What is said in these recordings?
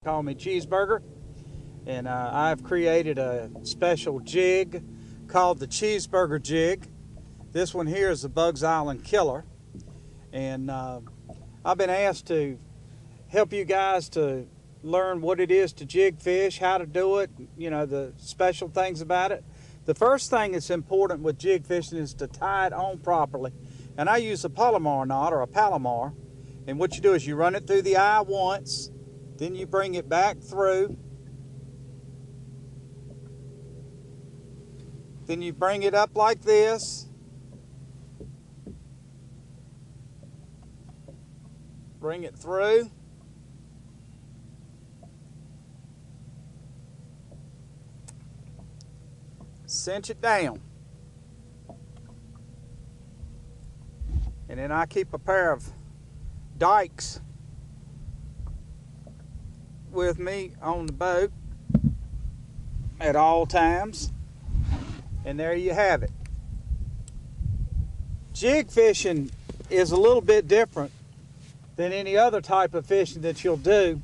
Call me Cheeseburger, and I've created a special jig called the Cheeseburger jig. This one here is the Bugs Island Killer, and I've been asked to help you guys to learn what it is to jig fish, how to do it, you know, the special things about it. The first thing that's important with jig fishing is to tie it on properly, and I use a Palomar knot or a Palomar, and what you do is you run it through the eye once. Then you bring it back through. Then you bring it up like this. Bring it through. Cinch it down. And then I keep a pair of dikes with me on the boat at all times, and there you have it. Jig fishing is a little bit different than any other type of fishing that you'll do,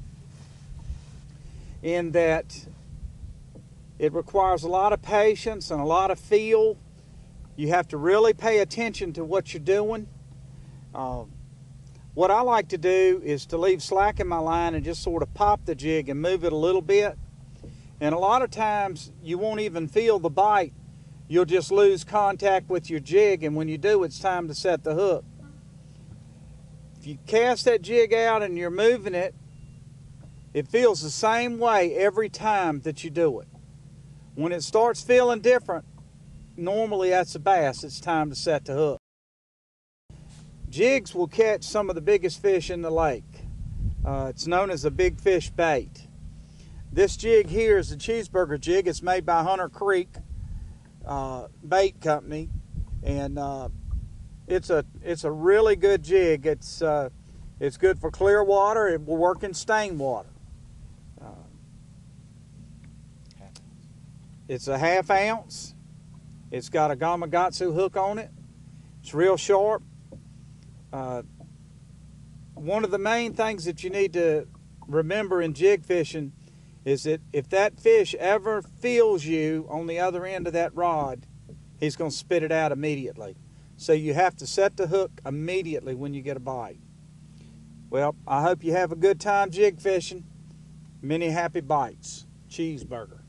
in that it requires a lot of patience and a lot of feel. You have to really pay attention to what you're doing. What I like to do is to leave slack in my line and just sort of pop the jig and move it a little bit. And a lot of times you won't even feel the bite. You'll just lose contact with your jig, and when you do, it's time to set the hook. If you cast that jig out and you're moving it, it feels the same way every time that you do it. When it starts feeling different, normally that's a bass. It's time to set the hook. Jigs will catch some of the biggest fish in the lake. It's known as a big fish bait. This jig here is the Cheeseburger jig. It's made by Hunter Creek Bait Company, and it's a really good jig. It's good for clear water. It will work in stain water. It's a 1/2 ounce. It's got a Gamakatsu hook on it. It's real sharp. One of the main things that you need to remember in jig fishing is that if that fish ever feels you on the other end of that rod, he's going to spit it out immediately. So you have to set the hook immediately when you get a bite. Well, I hope you have a good time jig fishing. Many happy bites. Cheeseburger.